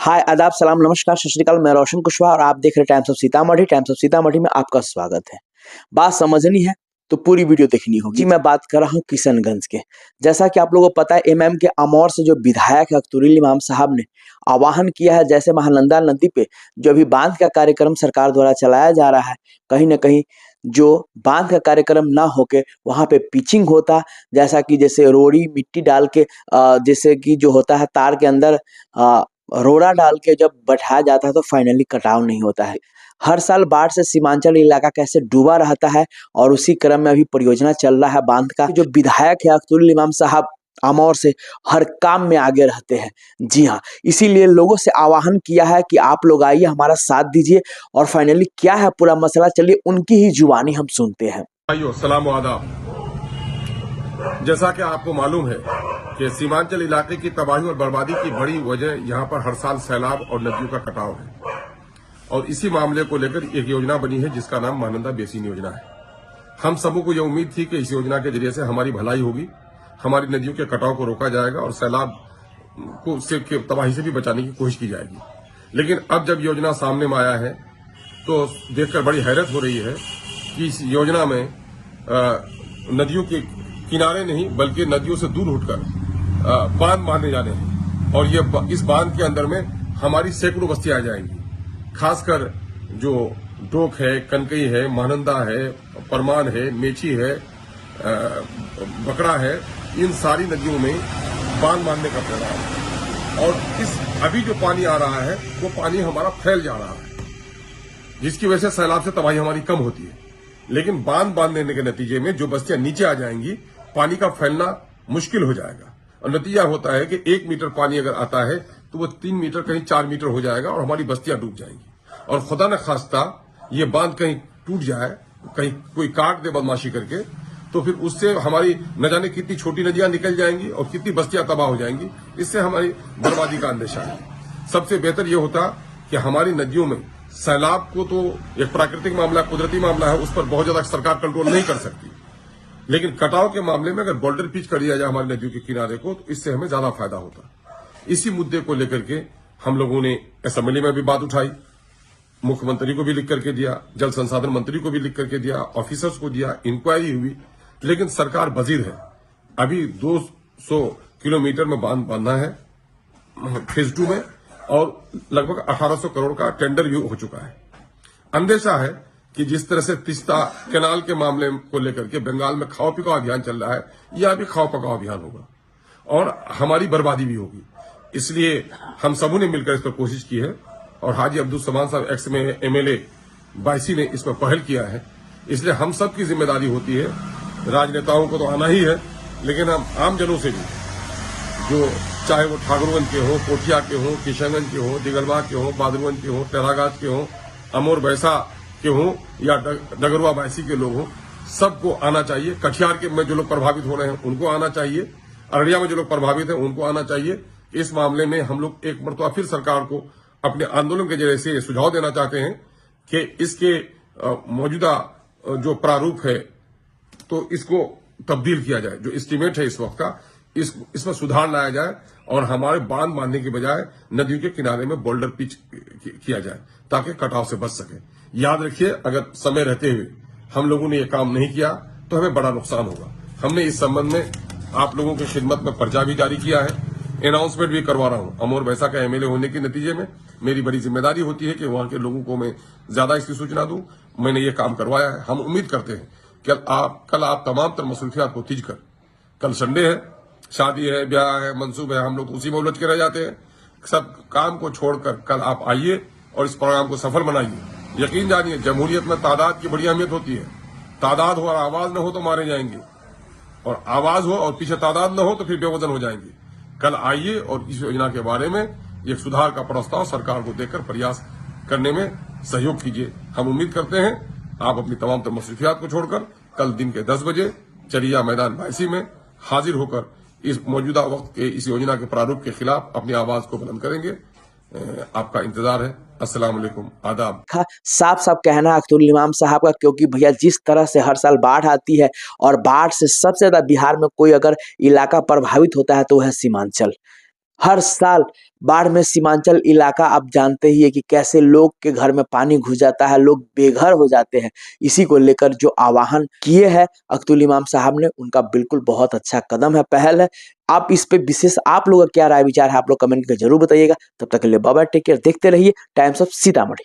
हाय आदाब सलाम नमस्कार सत श्री अकाल। मैं रोशन कुशवाहा और आप देख रहे हैं times of Sitamarhi. Times of Sitamarhi में आपका स्वागत है। बात समझनी है तो पूरी वीडियो देखनी होगी। जी मैं बात कर रहा हूँ किशनगंज के। जैसा कि आप लोगों को पता है एमएम के अमौर से जो विधायक है अख्तरुल इमाम साहब ने आह्वान किया है, जैसे महानंदा नदी पे जो अभी बांध का कार्यक्रम सरकार द्वारा चलाया जा रहा है, कहीं ना कहीं जो बांध का कार्यक्रम ना होके वहां पे पिचिंग होता, जैसे रोड़ी मिट्टी डाल के जैसे कि जो होता है तार के अंदर रोड़ा डाल के जब बैठाया जाता है तो फाइनली कटाव नहीं होता है। हर साल बाढ़ से सीमांचल इलाका कैसे डूबा रहता है और उसी क्रम में अभी परियोजना चल रहा है बांध का। जो विधायक है अख्तरुल इमाम साहब आमौर से हर काम में आगे रहते हैं। जी हाँ, इसीलिए लोगों से आह्वान किया है कि आप लोग आइए हमारा साथ दीजिए और फाइनली क्या है पूरा मसला, चलिए उनकी ही जुबानी हम सुनते हैं। भाइयों सलाम आदाब। जैसा कि आपको मालूम है कि सीमांचल इलाके की तबाही और बर्बादी की बड़ी वजह यहाँ पर हर साल सैलाब और नदियों का कटाव है और इसी मामले को लेकर एक योजना बनी है जिसका नाम महानंदा बेसिन योजना है। हम सबों को यह उम्मीद थी कि इस योजना के जरिए से हमारी भलाई होगी, हमारी नदियों के कटाव को रोका जाएगा और सैलाब को से तबाही से भी बचाने की कोशिश की जाएगी। लेकिन अब जब योजना सामने में आया है तो देखकर बड़ी हैरत हो रही है कि इस योजना में नदियों के किनारे नहीं बल्कि नदियों से दूर उठकर बांध बांधे जाने हैं और ये इस बांध के अंदर में हमारी सैकड़ों बस्तियां आ जाएंगी। खासकर जो डोक है, कनकई है, महानंदा है, परमान है, मेची है, बकड़ा है, इन सारी नदियों में बांध बांधने का प्रोग्राम है और इस अभी जो पानी आ रहा है वो पानी हमारा फैल जा रहा है जिसकी वजह से सैलाब से तबाही हमारी कम होती है। लेकिन बांध बांधने के नतीजे में जो बस्तियां नीचे आ जाएंगी पानी का फैलना मुश्किल हो जाएगा और नतीजा होता है कि 1 मीटर पानी अगर आता है तो वो 3 मीटर कहीं 4 मीटर हो जाएगा और हमारी बस्तियां डूब जाएंगी। और खुदा न खास्ता ये बांध कहीं टूट जाए, कहीं कोई काट दे बदमाशी करके, तो फिर उससे हमारी न जाने कितनी छोटी नदियां निकल जाएंगी और कितनी बस्तियां तबाह हो जाएंगी। इससे हमारी बर्बादी का अंदेशा है। सबसे बेहतर यह होता कि हमारी नदियों में सैलाब को तो एक प्राकृतिक मामला, कुदरती मामला है, उस पर बहुत ज्यादा सरकार कंट्रोल नहीं कर सकती, लेकिन कटाव के मामले में अगर बोल्डर पिच कर दिया जाए हमारी नदियों के किनारे को तो इससे हमें ज्यादा फायदा होता। इसी मुद्दे को लेकर के हम लोगों ने असेंबली में भी बात उठाई, मुख्यमंत्री को भी लिख करके दिया, जल संसाधन मंत्री को भी लिख करके दिया, ऑफिसर्स को दिया, इंक्वायरी हुई, लेकिन सरकार बजीर है। अभी 200 किलोमीटर में बांध बांधना है फेज 2 में और लगभग 1800 करोड़ का टेंडर भी हो चुका है। अंदेशा है कि जिस तरह से तिस्ता कैनाल के मामले को लेकर के बंगाल में खाओ पिकाओ अभियान चल रहा है, यहां भी खाओ पकाओ अभियान होगा और हमारी बर्बादी भी होगी। इसलिए हम सबों ने मिलकर इस पर कोशिश की है और हाजी अब्दुल समान साहब एक्स में एमएलए बायसी ने इस पर पहल किया है। इसलिए हम सब की जिम्मेदारी होती है, राजनेताओं को तो आना ही है, लेकिन हम आम जनों से भी, जो चाहे वो ठाकुरगंज के हो, कोठिया के हो, किशनगंज के हो, दिगलबाग के हो, बादलगंज के हो, टेरागाज के हो, अमोर बैसा के हों या डगरवा बायसी के लोग हों, सबको आना चाहिए। कटिहार के में जो लोग प्रभावित हो रहे हैं उनको आना चाहिए, अररिया में जो लोग प्रभावित हैं उनको आना चाहिए। इस मामले में हम लोग एक मरतबा फिर सरकार को अपने आंदोलन के जरिए से सुझाव देना चाहते हैं कि इसके मौजूदा जो प्रारूप है तो इसको तब्दील किया जाए। जो एस्टीमेट है इस वक्त का, इसमें सुधार लाया जाए और हमारे बांध बांधने के बजाय नदियों के किनारे में बोल्डर पिच किया जाए ताकि कटाव से बच सके। याद रखिए, अगर समय रहते हुए हम लोगों ने ये काम नहीं किया तो हमें बड़ा नुकसान होगा। हमने इस संबंध में आप लोगों की खिदमत में पर्चा भी जारी किया है, अनाउंसमेंट भी करवा रहा हूं। अमोर बैसा का एमएलए होने के नतीजे में मेरी बड़ी जिम्मेदारी होती है कि वहां के लोगों को मैं ज्यादा इसकी सूचना दूं। मैंने ये काम करवाया है। हम उम्मीद करते हैं कि कल आप तमाम तर मसरूफियात को तीज कर, कल संडे है, शादी है, ब्याह है, मनसूब है, हम लोग उसी में उलझ के रह जाते हैं। सब काम को छोड़कर कल आप आइए और इस प्रोग्राम को सफल बनाइए। यकीन जानिए, जमहूरियत में तादाद की बड़ी अहमियत होती है। तादाद हो और आवाज न हो तो मारे जाएंगे, और आवाज हो और पीछे तादाद न हो तो फिर बेवजन हो जाएंगे। कल आइए और इस योजना के बारे में एक सुधार का प्रस्ताव सरकार को देकर प्रयास करने में सहयोग कीजिए। हम उम्मीद करते हैं आप अपनी तमाम मसरूफियात को छोड़कर कल दिन के 10 बजे चरिया मैदान बायसी में हाजिर होकर इस मौजूदा वक्त के इस योजना के प्रारूप के खिलाफ अपनी आवाज को बुलंद करेंगे। आपका इंतजार है। अस्सलाम वालेकुम, आदाब। साफ साफ कहना है अख्तरुल इमाम साहब का, क्योंकि भैया जिस तरह से हर साल बाढ़ आती है और बाढ़ से सबसे ज्यादा बिहार में कोई अगर इलाका प्रभावित होता है तो वह है सीमांचल। हर साल बाढ़ में सीमांचल इलाका आप जानते ही है कि कैसे लोग के घर में पानी घुस जाता है, लोग बेघर हो जाते हैं। इसी को लेकर जो आह्वान किए हैं अख्तुल इमाम साहब ने, उनका बिल्कुल बहुत अच्छा कदम है, पहल है। आप इस पे विशेष आप लोगों का क्या राय विचार है, आप लोग कमेंट करके जरूर बताइएगा। तब तक के लिए बाय बाय, टेक केयर, देखते रहिए टाइम्स ऑफ सीतामढ़ी।